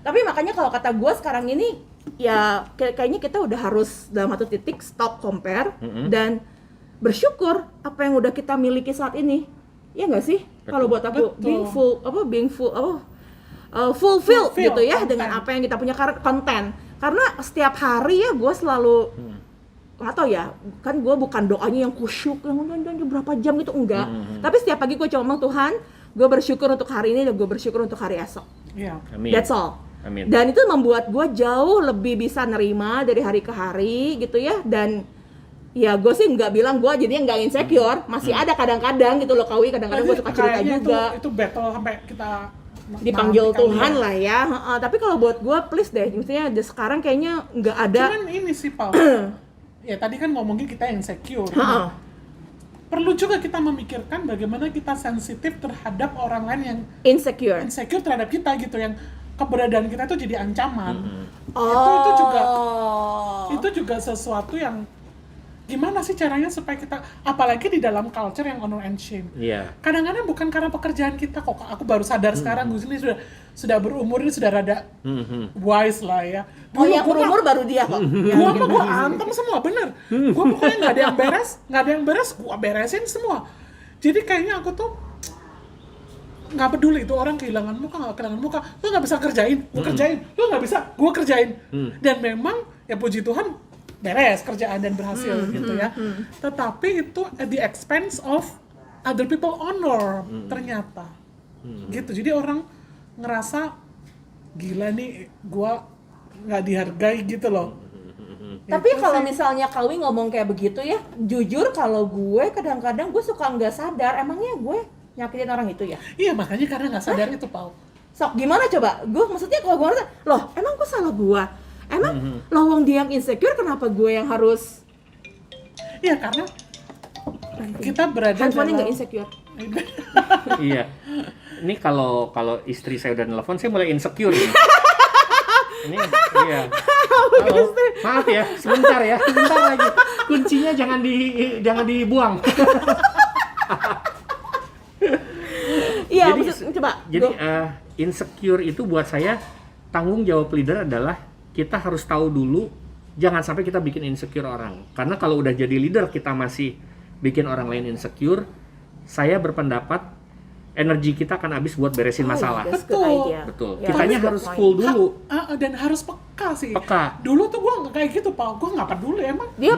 Tapi makanya kalau kata gue sekarang ini ya kayaknya kita udah harus dalam satu titik stop compare dan bersyukur apa yang udah kita miliki saat ini. Ya nggak sih? Kalau buat aku fulfilled gitu ya content. dengan apa yang kita punya konten. Karena setiap hari ya gue selalu nggak tahu ya, kan gue bukan doanya yang kusyuk yang berapa jam gitu, enggak. Tapi setiap pagi gue cuma ngomong, Tuhan, gue bersyukur untuk hari ini dan gue bersyukur untuk hari esok. Iya. Amin. That's all. Amin. Dan itu membuat gue jauh lebih bisa nerima dari hari ke hari gitu ya. Dan ya gue sih nggak bilang gue jadinya nggak insecure, masih ada kadang-kadang gitu loh Kawi, kadang-kadang gue suka cerita Kayaknya juga. Itu battle sampai kita Dipanggil nanti Tuhan kali ya. lah ya. Tapi kalau buat gue please deh, maksudnya sekarang kayaknya nggak ada. Cuman ini sih Paul. Ya tadi kan ngomongin kita insecure. Ha-ha. Perlu juga kita memikirkan bagaimana kita sensitif terhadap orang lain yang Insecure. insecure terhadap kita gitu, yang keberadaan kita itu jadi ancaman. Oh. Itu juga sesuatu yang gimana sih caranya supaya kita, apalagi di dalam culture yang honor and shame. Iya. Kadang-kadang bukan karena pekerjaan kita kok. Aku baru sadar sekarang gue ini sudah berumur, ini sudah rada wise lah ya. Oh yang umur baru dia kok. Gua antem semua, bener. Gua pokoknya nggak ada yang beres, gua beresin semua. Jadi kayaknya aku tuh nggak peduli itu orang kehilangan muka nggak kehilangan muka, lu nggak bisa kerjain, gua kerjain, lu nggak bisa, gua kerjain. Dan memang ya puji Tuhan beres kerjaan dan berhasil gitu ya. Tetapi itu at the expense of other people honor ternyata. Gitu. Jadi orang ngerasa gila nih gua nggak dihargai gitu loh. Tapi Itu kalau sih. misalnya Kawi ngomong kayak begitu ya, jujur kalau gue kadang-kadang gue suka nggak sadar, emangnya gue nyakitin orang itu ya? Iya makanya karena nggak sadar itu Paul. Sok gimana coba? Gue maksudnya kalau gue ngerasa, loh emang gue salah gue? Emang lawang dia yang insecure, kenapa gue yang harus Iya karena kita berada handphonenya nggak dalam insecure? Iya. Ini kalau istri saya udah nelfon, saya mulai insecure ini. Ini iya. Halo, maaf ya, sebentar lagi. Kuncinya jangan dibuang. Iya, Jadi, maksud coba. Jadi insecure itu buat saya, tanggung jawab leader adalah kita harus tahu dulu, jangan sampai kita bikin insecure orang. Karena kalau udah jadi leader kita masih bikin orang lain insecure, saya berpendapat energi kita akan habis buat beresin masalah. That's good Betul. idea. Betul. Ya, Kitanya that's the harus point. full dulu. Dan harus peka sih. Peka. Dulu tuh gue nggak kayak gitu Pak, gue nggak peduli emang. Dia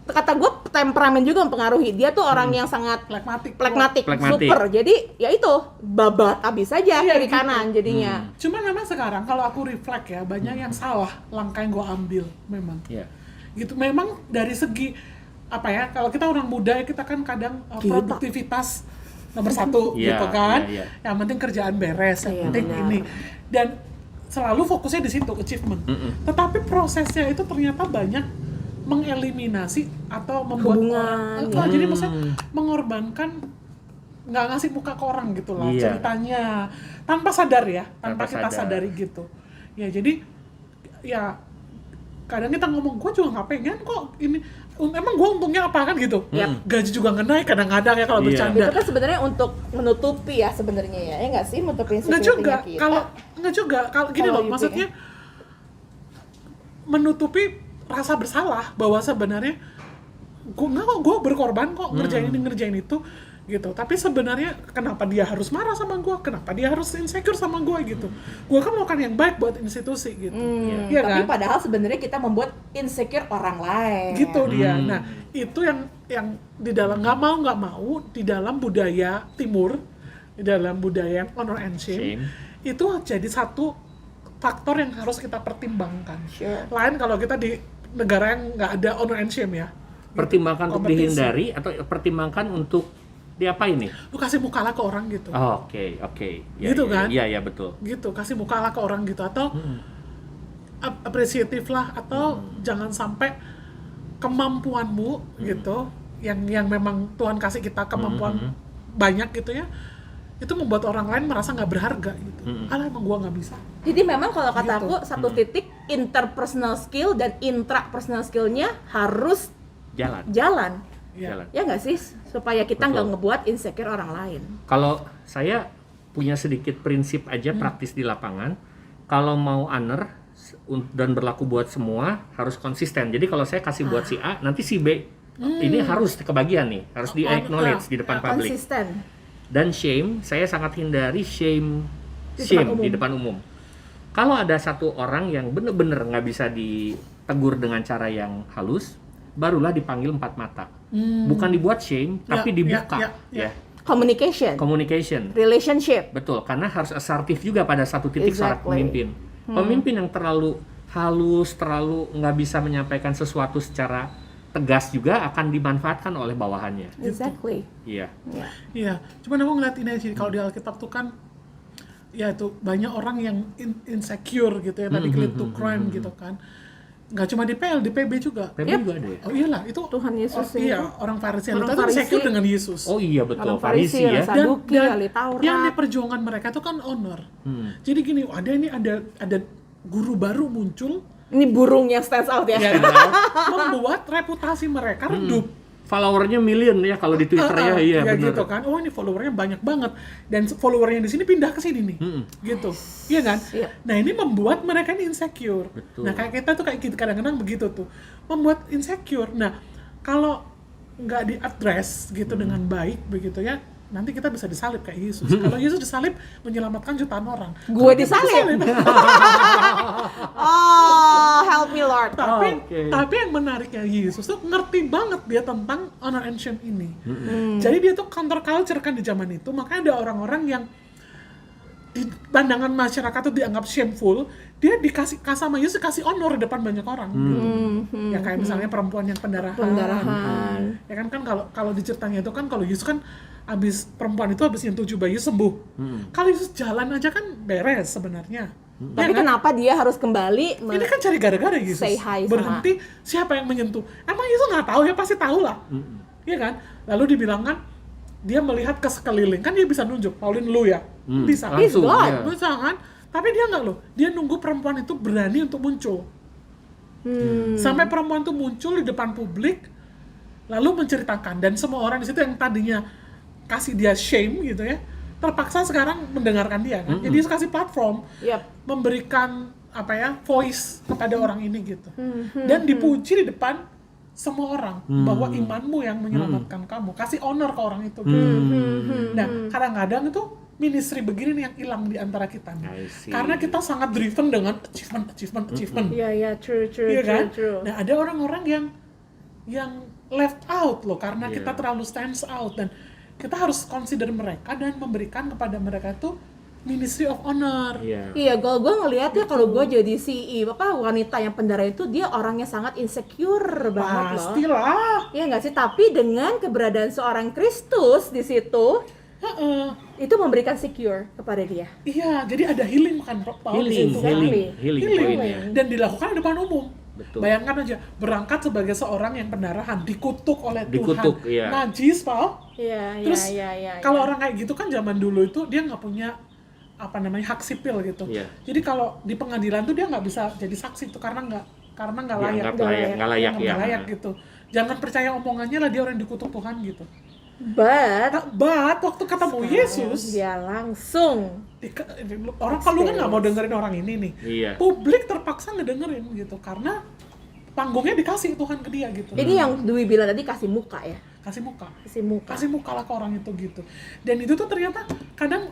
kata gue temperamen juga mempengaruhi. Dia tuh orang yang sangat Pragmatik. pragmatik, Pragmatik. super. Jadi ya itu babat abis aja Iya, kiri gitu. kanan jadinya. Cuman memang sekarang kalau aku reflect ya, banyak yang salah langkah yang gue ambil memang. Iya. Gitu memang dari segi apa ya, kalau kita orang muda ya kita kan kadang Kita. produktivitas nomor satu Iya, gitu kan. iya, iya. Yang penting kerjaan beres, yang Iya, penting benar. ini. Dan selalu fokusnya di situ achievement. Tetapi prosesnya itu ternyata banyak mengeliminasi atau membuat Hubungan, orang, jadi maksudnya mengorbankan, nggak ngasih muka ke orang gitu lah Iya. ceritanya, tanpa sadar ya, tanpa Tanpa kita sadar. sadari gitu. Ya jadi ya kadang kita ngomong, gue juga nggak pengen kok ini, emang gue untungnya apa kan gitu. Yap. Gaji juga nggak naik kadang-kadang ya kalau Iya. bercanda. Itu kan sebenarnya untuk menutupi ya sebenarnya ya nggak sih, menutupi Nggak juga, insecurity-nya kita. kalau gini Kalau loh, you maksudnya menutupi rasa bersalah bahwa sebenarnya gue berkorban kok ngerjain ini ngerjain itu gitu. Tapi sebenarnya kenapa dia harus marah sama gue? Kenapa dia harus insecure sama gue gitu? Gue kan melakukan yang baik buat institusi gitu. Iya Tapi kan? padahal sebenarnya kita membuat insecure orang lain. Gitu dia. Nah, itu yang di dalam nggak mau di dalam budaya timur, di dalam budaya honor and shame, itu jadi satu faktor yang harus kita pertimbangkan. Sure. Lain kalau kita di negara yang nggak ada honor and shame ya. Pertimbangkan untuk Kompetisi. dihindari atau pertimbangkan untuk diapain nih? Lu kasih muka lah ke orang gitu. Oh, oke. Ya, Gitu ya, kan? Iya, betul. Gitu, kasih muka lah ke orang gitu, atau apresiatif lah, atau jangan sampai kemampuanmu gitu, yang memang Tuhan kasih kita kemampuan banyak gitu ya, itu membuat orang lain merasa nggak berharga gitu. Alah emang gua nggak bisa. Jadi memang kalau kata Gitu. aku satu titik interpersonal skill dan intrapersonal skillnya harus Jalan. Ya. Jalan. ya nggak sih, supaya kita nggak Betul. ngebuat insecure orang lain. Kalau saya punya sedikit prinsip aja praktis di lapangan. Kalau mau honor dan berlaku buat semua harus konsisten. Jadi kalau saya kasih buat si A, nanti si B ini harus kebagian nih, harus di acknowledge di depan publik. Konsisten. Dan shame, saya sangat hindari shame di depan umum. Kalau ada satu orang yang bener-bener nggak bisa ditegur dengan cara yang halus, barulah dipanggil 4 mata. Bukan dibuat shame, tapi dibuka. Ya. Communication, relationship. Betul, karena harus asertif juga pada satu titik seorang pemimpin. Pemimpin yang terlalu halus, terlalu nggak bisa menyampaikan sesuatu secara tegas juga akan dimanfaatkan oleh bawahannya. Exactly. Iya. Iya, cuman aku ngeliat ini aja, kalau di Alkitab tuh kan ya itu banyak orang yang insecure gitu ya, tadi lead to crime gitu kan. Nggak cuma di PL, di PB juga. PB juga ada ya? Oh iyalah, itu Tuhan Yesus iya, itu. orang Farisi Orang itu Farisi. insecure dengan Yesus. Oh iya betul, Orang Farisi, Farisi ya. Saduki, ahli Taurat. yang diperjuangkan mereka itu kan honor. Jadi gini, ada guru baru muncul Ini burung yang stands out ya. ya, membuat reputasi mereka redup. Followernya million ya kalau di Twitter ya, iya ya benar. gitu kan. Oh ini followernya banyak banget dan followernya di sini pindah ke sini nih. Gitu. Iya kan? Iya. Nah, ini membuat mereka ini insecure. Betul. Nah, kayak kita tuh kayak gitu kadang-kadang begitu tuh. Membuat insecure. Nah, kalau nggak diadres gitu dengan baik begitu ya, nanti kita bisa disalib kayak Yesus. Kalau Yesus disalib menyelamatkan jutaan orang. Gue disalib. Oh, help me Lord. Tapi yang menariknya Yesus tuh ngerti banget dia tentang honor and shame ini. Jadi dia tuh counter culture kan di zaman itu, makanya ada orang-orang yang di pandangan masyarakat tuh dianggap shameful, dia dikasih sama Yesus kasih honor di depan banyak orang. Ya kayak misalnya perempuan yang pendarahan. Ya kan kalau di ceritanya itu kan kalau Yesus kan perempuan itu habis nyentuh jubah Yesus sembuh. Kalau Yesus jalan aja kan beres sebenarnya. Tapi kenapa dia harus kembali Ini kan cari gara-gara Yesus. say hi sama- Berhenti siapa yang menyentuh. Emang Yesus nggak tahu ya, pasti tahu lah. Iya kan? Lalu dibilang kan dia melihat ke sekeliling, kan dia bisa nunjuk, Paulin lu ya. Bisa. Langsung, God. ya. Bisa kan? Tapi dia nggak loh. Dia nunggu perempuan itu berani untuk muncul. Sampai perempuan itu muncul di depan publik, lalu menceritakan, dan semua orang di situ yang tadinya kasih dia shame gitu ya, terpaksa sekarang mendengarkan dia kan. Jadi dia kasih platform, Yap. memberikan voice kepada orang ini gitu. Dan dipuji di depan semua orang bahwa imanmu yang menyelamatkan kamu. Kasih honor ke orang itu gitu. Nah, kadang-kadang itu ministry begini nih yang hilang di antara kita nih. I see. Karena kita sangat driven dengan achievement. Iya, true, Iya kan? true. Nah, ada orang-orang yang left out loh karena kita terlalu stands out, dan kita harus consider mereka dan memberikan kepada mereka itu ministry of honor. Iya. Iya, gue ngelihatnya kalau gue jadi CEO, wanita yang pendara itu dia orangnya sangat insecure banget loh. Pastilah. Iya nggak sih? Tapi dengan keberadaan seorang Kristus di situ, itu memberikan secure kepada dia. Iya, jadi ada healing kan Paul di situ. Healing poinnya. Dan dilakukan di depan umum. Betul. Bayangkan aja, berangkat sebagai seorang yang pendarahan, dikutuk oleh Dikutuk, Tuhan. iya. Najis, Paul. Iya, Terus iya. kalau orang kayak gitu kan zaman dulu itu dia nggak punya hak sipil gitu. Iya. Jadi kalau di pengadilan tuh dia nggak bisa jadi saksi tuh karena nggak layak. Nggak layak Nggak ya. layak gitu. Jangan percaya omongannya lah, dia orang yang dikutuk Tuhan gitu. But Waktu ketemu Yesus, dia langsung orang kalau kan nggak mau dengerin orang ini nih. Iya. Publik terpaksa ngedengerin gitu karena panggungnya dikasih Tuhan ke dia gitu. ini yang Dwi bilang tadi, kasih muka ya. Kasih muka. Kasih muka Lah ke orang itu gitu. Dan itu tuh ternyata kadang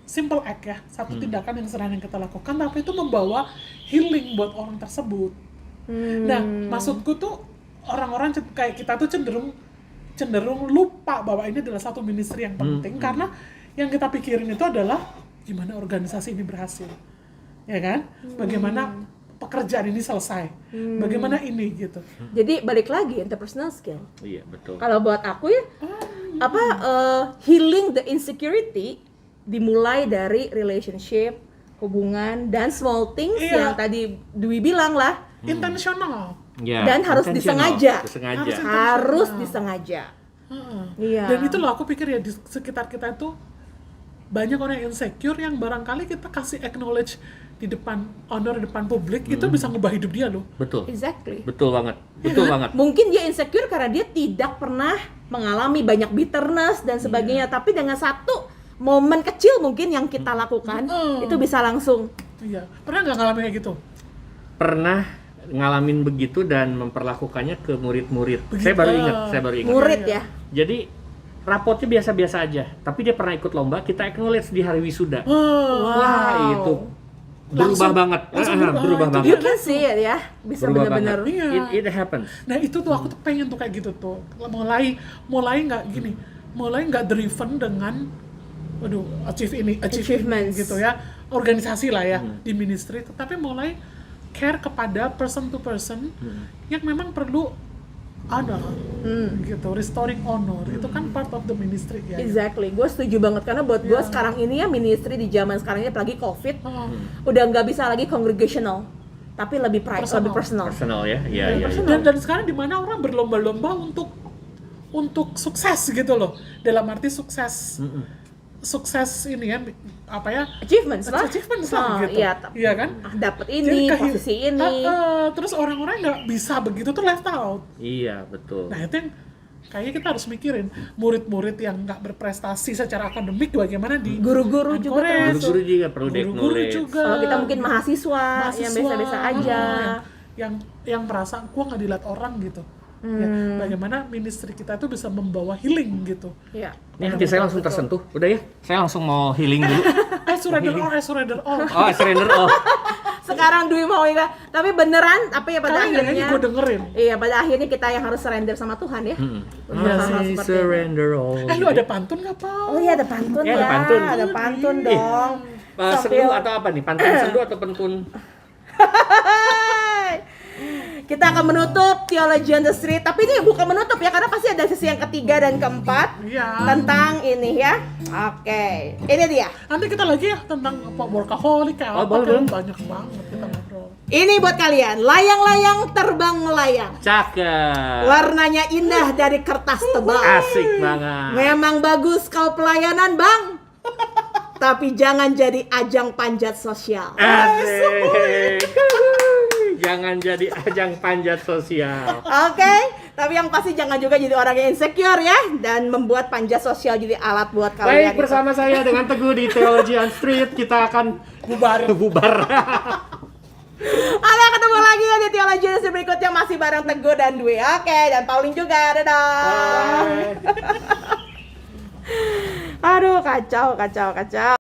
simple act ya, satu tindakan yang sering kita lakukan, tapi itu membawa healing buat orang tersebut. Nah, maksudku tuh orang-orang kayak kita tuh cenderung lupa bahwa ini adalah satu ministry yang penting, karena yang kita pikirin itu adalah gimana organisasi ini berhasil, ya kan? Bagaimana pekerjaan ini selesai, bagaimana ini gitu. Jadi balik lagi interpersonal skill. Iya, betul. Kalau buat aku ya, healing the insecurity dimulai dari relationship, hubungan, dan small things Iya. yang tadi Dwi bilang lah. Intentional. Ya, Dan harus intentional. disengaja. Harus disengaja. Iya. Dan itu loh aku pikir ya, di sekitar kita itu banyak orang yang insecure yang barangkali kita kasih acknowledge di depan publik, itu bisa ngubah hidup dia loh. Betul. Exactly. Betul banget. Betul banget. Mungkin dia insecure karena dia tidak pernah mengalami banyak bitterness dan sebagainya, tapi dengan satu momen kecil mungkin yang kita lakukan itu bisa langsung. Iya, pernah nggak ngalamin kayak gitu? Pernah ngalamin begitu dan memperlakukannya ke murid-murid. Begitu. Saya baru ingat. Murid ya. Jadi rapotnya biasa-biasa aja, tapi dia pernah ikut lomba, kita acknowledge di hari wisuda. Wah, itu berubah banget. Berubah itu banget. You can see it ya, bisa Berubah benar-benar. banget. Iya. It happens. Nah itu tuh aku tuh pengen tuh kayak gitu tuh, mulai nggak gini, mulai nggak driven dengan, waduh, Achievements. gitu ya, organisasi lah ya di ministry, tetapi mulai care kepada person to person yang memang perlu ada gitu, restoring honor itu kan part of the ministry ya. Exactly, gue setuju banget karena buat gue sekarang ini ya ministry di zaman sekarang ini apalagi COVID udah nggak bisa lagi congregational, tapi lebih lebih personal. Personal ya, iya. Dan sekarang di mana orang berlomba-lomba untuk sukses gitu loh, dalam arti sukses ini ya, apa ya, Achievements lah gitu, iya kan, dapat ini, posisi ini, terus orang-orang nggak bisa begitu tuh left out. Iya, betul. Nah itu yang kayaknya kita harus mikirin, murid-murid yang nggak berprestasi secara akademik bagaimana di guru-guru juga encourage. Guru-guru juga perlu Guru-guru di-acknowledge. juga. kalau kita mungkin mahasiswa yang biasa-biasa aja, yang merasa gua nggak dilihat orang gitu. Ya, bagaimana ministry kita tuh bisa membawa healing gitu. ya. Ini hati saya langsung tersentuh. Udah ya, saya langsung mau healing dulu. Surrender all. Oh, surrender all. Sekarang Dwi mau ingat, tapi beneran apa ya pada Kayaknya akhirnya gue dengerin. iya pada akhirnya kita yang harus surrender sama Tuhan ya. Hal-hal I seperti surrender all. Lu ada pantun nggak, Pau? oh iya ada pantun Ya, ya, ada pantun. ada pantun dong. Sendu atau apa nih? Pantun sendu atau pentun? Kita akan menutup Theology on the Street, tapi ini bukan menutup ya, karena pasti ada sesi yang ketiga dan keempat tentang ini ya. Oke, ini dia. Nanti kita lagi ya tentang apa, workaholic kayak apa, kan banyak banget kita ngobrol. Ini buat kalian, layang-layang terbang melayang. Cakep. Warnanya indah dari kertas tebal. Asik banget. Memang bagus kau pelayanan, Bang. Tapi jangan jadi ajang panjat sosial. Asik. Jangan jadi ajang panjat sosial. Oke, tapi yang pasti jangan juga jadi orang yang insecure ya, dan membuat panjat sosial jadi alat buat kalian. Baik, bersama saya dengan Teguh di Theology on Street, kita akan bubar. Oke, ketemu lagi ya di Theology on Street berikutnya, masih bareng Teguh dan Dwi. Oke, dan Pauline juga. Dadah. Aduh, kacau.